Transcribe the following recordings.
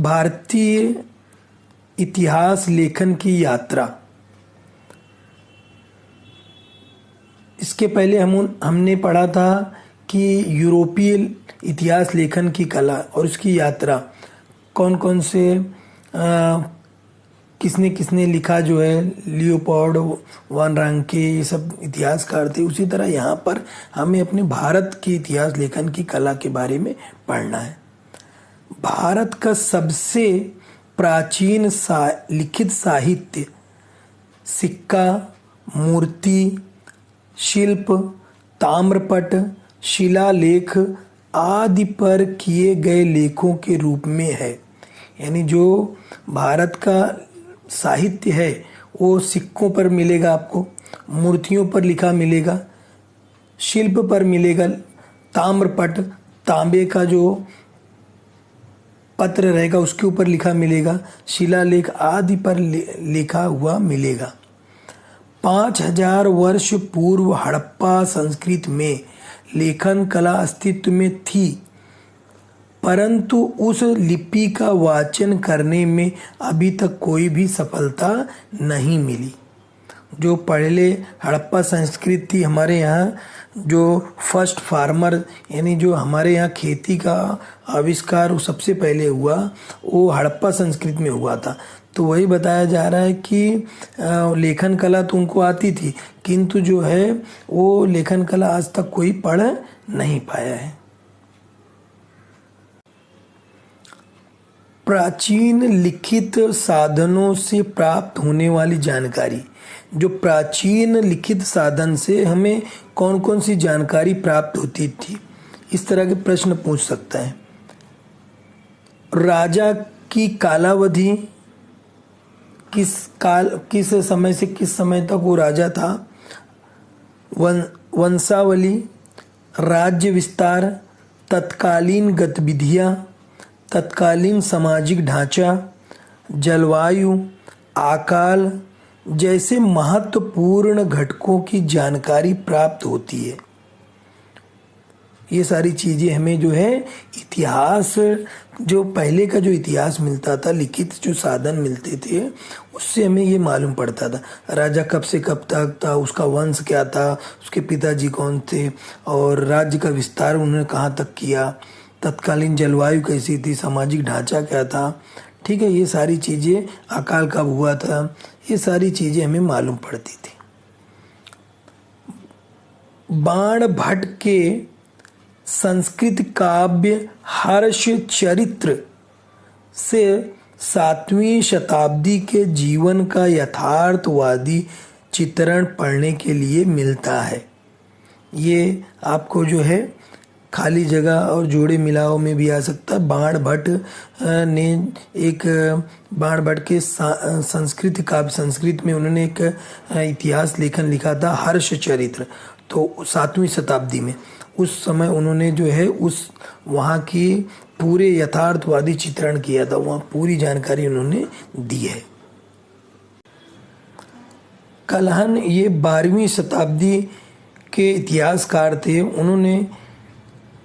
भारतीय इतिहास लेखन की यात्रा। इसके पहले हमने पढ़ा था कि यूरोपीय इतिहास लेखन की कला और उसकी यात्रा कौन कौन से किसने किसने लिखा, जो है लियोपोल्ड वान रांके, ये सब इतिहासकार थे। उसी तरह यहाँ पर हमें अपने भारत के इतिहास लेखन की कला के बारे में पढ़ना है। भारत का सबसे प्राचीन लिखित साहित्य, सिक्का, मूर्ति, शिल्प, ताम्रपट, शिलालेख आदि पर किए गए लेखों के रूप में है। यानी जो भारत का साहित्य है वो सिक्कों पर मिलेगा, आपको मूर्तियों पर लिखा मिलेगा, शिल्प पर मिलेगा, ताम्रपट तांबे का जो पत्र रहेगा उसके ऊपर लिखा मिलेगा, शिलालेख आदि पर लिखा हुआ मिलेगा। 5000 वर्ष पूर्व हड़प्पा संस्कृति में लेखन कला अस्तित्व में थी, परंतु उस लिपि का वाचन करने में अभी तक कोई भी सफलता नहीं मिली। जो पहले हड़प्पा संस्कृति थी, हमारे यहाँ जो फर्स्ट फार्मर यानी जो हमारे यहाँ खेती का आविष्कार वो सबसे पहले हुआ, वो हड़प्पा संस्कृति में हुआ था। तो वही बताया जा रहा है कि लेखन कला तो उनको आती थी, किंतु जो है वो लेखन कला आज तक कोई पढ़ नहीं पाया है। प्राचीन लिखित साधनों से प्राप्त होने वाली जानकारी। जो प्राचीन लिखित साधन से हमें कौन कौन सी जानकारी प्राप्त होती थी, इस तरह के प्रश्न पूछ सकता है। राजा की कालावधि, किस समय से किस समय तक वो राजा था, वंशावली, राज्य विस्तार, तत्कालीन गतिविधियां, तत्कालीन सामाजिक ढांचा, जलवायु, अकाल जैसे महत्वपूर्ण घटकों की जानकारी प्राप्त होती है। ये सारी चीजें हमें जो है इतिहास, जो पहले का जो इतिहास मिलता था, लिखित जो साधन मिलते थे, उससे हमें ये मालूम पड़ता था राजा कब से कब तक था, उसका वंश क्या था, उसके पिताजी कौन थे, और राज्य का विस्तार उन्होंने कहाँ तक किया, तत्कालीन जलवायु कैसी थी, सामाजिक ढांचा क्या था। ठीक है, ये सारी चीजें, अकाल कब हुआ था, ये सारी चीजें हमें मालूम पड़ती थी। बाण भट्ट के संस्कृत काव्य हर्ष चरित्र से 7वीं शताब्दी के जीवन का यथार्थवादी चित्रण पढ़ने के लिए मिलता है। ये आपको जो है खाली जगह और जोड़े मिलाओ में भी आ सकता है। बाण भट्ट ने बाण भट्ट के संस्कृत काव्य, संस्कृत में उन्होंने एक इतिहास लेखन लिखा था हर्ष चरित्र, तो 7वीं शताब्दी में। उस समय उन्होंने जो है उस वहाँ की पूरे यथार्थवादी चित्रण किया था, वहाँ पूरी जानकारी उन्होंने दी है। कलहन ये 12वीं शताब्दी के इतिहासकार थे।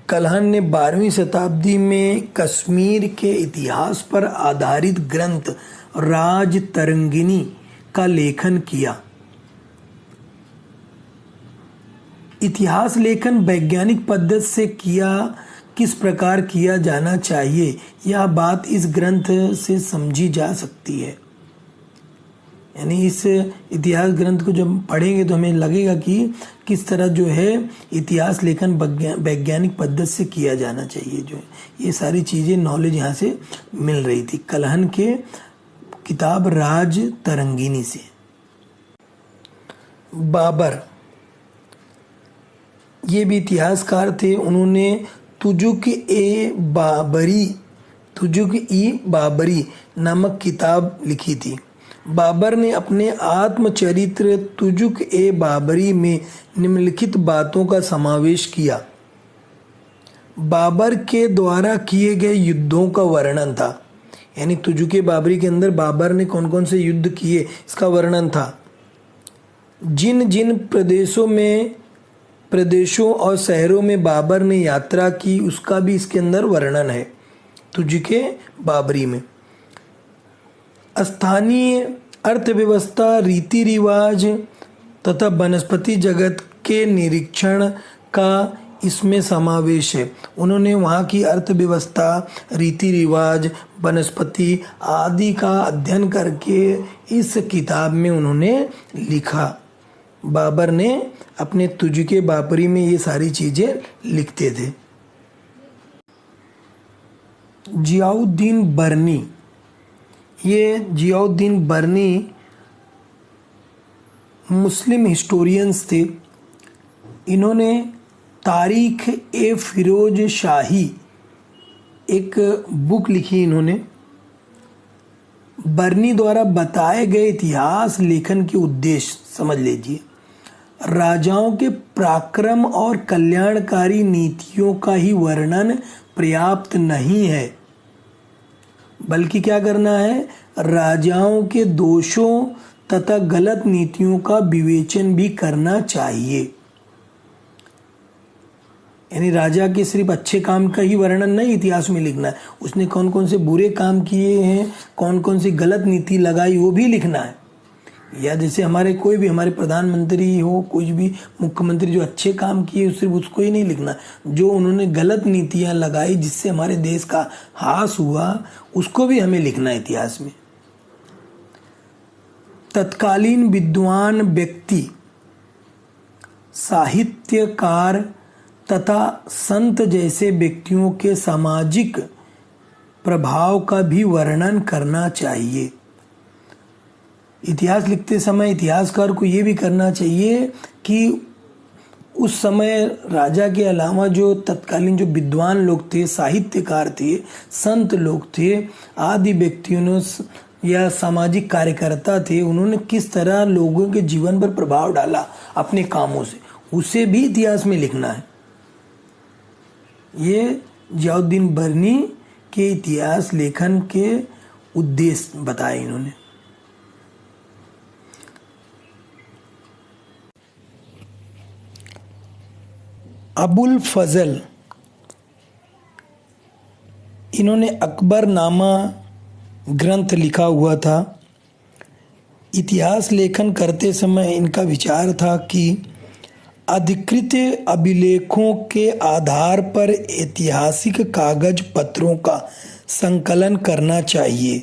कलहन ने 12वीं शताब्दी में कश्मीर के इतिहास पर आधारित ग्रंथ राजतरंगिणी का लेखन किया। इतिहास लेखन वैज्ञानिक पद्धति से किस प्रकार किया जाना चाहिए, यह बात इस ग्रंथ से समझी जा सकती है। यानी इस इतिहास ग्रंथ को जब पढ़ेंगे तो हमें लगेगा कि किस तरह जो है इतिहास लेखन वैज्ञानिक पद्धति से किया जाना चाहिए। जो है ये सारी चीज़ें नॉलेज यहाँ से मिल रही थी कलहन के किताब राजतरंगिणी से। बाबर ये भी इतिहासकार थे। उन्होंने तुजुक-ए-बाबरी नामक किताब लिखी थी। बाबर ने अपने आत्मचरित्र तुजुक-ए-बाबरी में निम्नलिखित बातों का समावेश किया। बाबर के द्वारा किए गए युद्धों का वर्णन था। यानी तुजुक-ए-बाबरी के अंदर बाबर ने कौन कौन से युद्ध किए इसका वर्णन था। जिन जिन प्रदेशों और शहरों में बाबर ने यात्रा की उसका भी इसके अंदर वर्णन है तुजुक-ए-बाबरी में। स्थानीय अर्थव्यवस्था, रीति रिवाज तथा वनस्पति जगत के निरीक्षण का इसमें समावेश है। उन्होंने वहाँ की अर्थव्यवस्था, रीति रिवाज, वनस्पति आदि का अध्ययन करके इस किताब में उन्होंने लिखा। बाबर ने अपने तुझके बाबरी में ये सारी चीज़ें लिखते थे। जियाउद्दीन बर्नी, ये जियाउद्दीन बर्नी मुस्लिम हिस्टोरियंस थे। इन्होंने तारीख ए फिरोज शाही एक बुक लिखी। इन्होंने बर्नी द्वारा बताए गए इतिहास लेखन के उद्देश्य समझ लीजिए। राजाओं के पराक्रम और कल्याणकारी नीतियों का ही वर्णन पर्याप्त नहीं है, बल्कि क्या करना है, राजाओं के दोषों तथा गलत नीतियों का विवेचन भी करना चाहिए। यानी राजा के सिर्फ अच्छे काम का ही वर्णन नहीं इतिहास में लिखना है, उसने कौन कौन से बुरे काम किए हैं, कौन कौन सी गलत नीति लगाई, वो भी लिखना है। या जैसे हमारे कोई भी हमारे प्रधानमंत्री हो, कुछ भी मुख्यमंत्री जो अच्छे काम किए सिर्फ उसको ही नहीं लिखना, जो उन्होंने गलत नीतियां लगाई जिससे हमारे देश का हास हुआ उसको भी हमें लिखना है इतिहास में। तत्कालीन विद्वान व्यक्ति, साहित्यकार तथा संत जैसे व्यक्तियों के सामाजिक प्रभाव का भी वर्णन करना चाहिए। इतिहास लिखते समय इतिहासकार को ये भी करना चाहिए कि उस समय राजा के अलावा जो तत्कालीन जो विद्वान लोग थे, साहित्यकार थे, संत लोग थे, आदि व्यक्तियों ने या सामाजिक कार्यकर्ता थे, उन्होंने किस तरह लोगों के जीवन पर प्रभाव डाला अपने कामों से, उसे भी इतिहास में लिखना है। ये जियाउद्दीन बर्नी के इतिहास लेखन के उद्देश्य बताए इन्होंने। अबुल फजल, इन्होंने अकबरनामा ग्रंथ लिखा हुआ था। इतिहास लेखन करते समय इनका विचार था कि अधिकृत अभिलेखों के आधार पर ऐतिहासिक कागज पत्रों का संकलन करना चाहिए।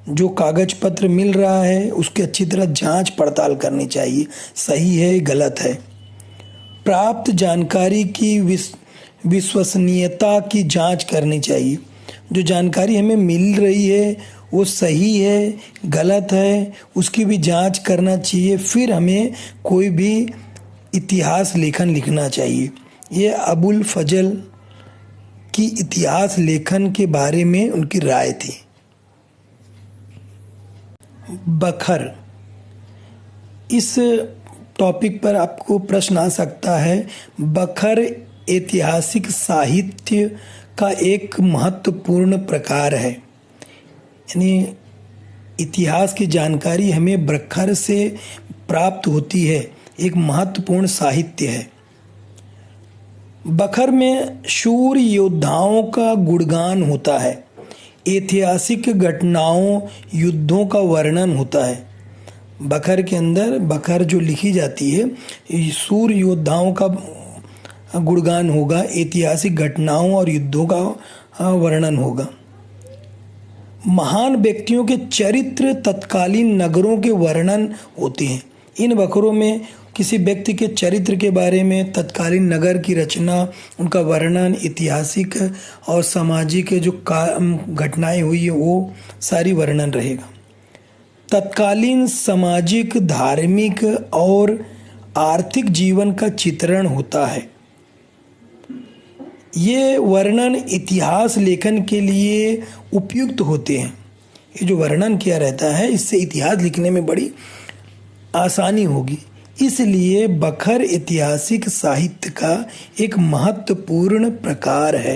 जो कागज पत्र मिल रहा है उसकी अच्छी तरह जांच पड़ताल करनी चाहिए, सही है गलत है। प्राप्त जानकारी की विश्वसनीयता की जांच करनी चाहिए। जो जानकारी हमें मिल रही है वो सही है गलत है उसकी भी जांच करना चाहिए, फिर हमें कोई भी इतिहास लेखन लिखना चाहिए। ये अबुल फजल की इतिहास लेखन के बारे में उनकी राय थी। बखर, इस टॉपिक पर आपको प्रश्न आ सकता है। बखर ऐतिहासिक साहित्य का एक महत्वपूर्ण प्रकार है। यानी इतिहास की जानकारी हमें बखर से प्राप्त होती है, एक महत्वपूर्ण साहित्य है। बखर में शूर योद्धाओं का गुणगान होता है, ऐतिहासिक घटनाओं, युद्धों का वर्णन होता है। बखर के अंदर बखर जो लिखी जाती है शूर योद्धाओं का गुणगान होगा, ऐतिहासिक घटनाओं और युद्धों का वर्णन होगा। महान व्यक्तियों के चरित्र, तत्कालीन नगरों के वर्णन होते हैं। इन बखरों में किसी व्यक्ति के चरित्र के बारे में, तत्कालीन नगर की रचना, उनका वर्णन, ऐतिहासिक और सामाजिक जो घटनाएं हुई है वो सारी वर्णन रहेगा। तत्कालीन सामाजिक, धार्मिक और आर्थिक जीवन का चित्रण होता है। ये वर्णन इतिहास लेखन के लिए उपयुक्त होते हैं। ये जो वर्णन किया रहता है इससे इतिहास लिखने में बड़ी आसानी होगी। इसलिए बखर ऐतिहासिक साहित्य का एक महत्वपूर्ण प्रकार है।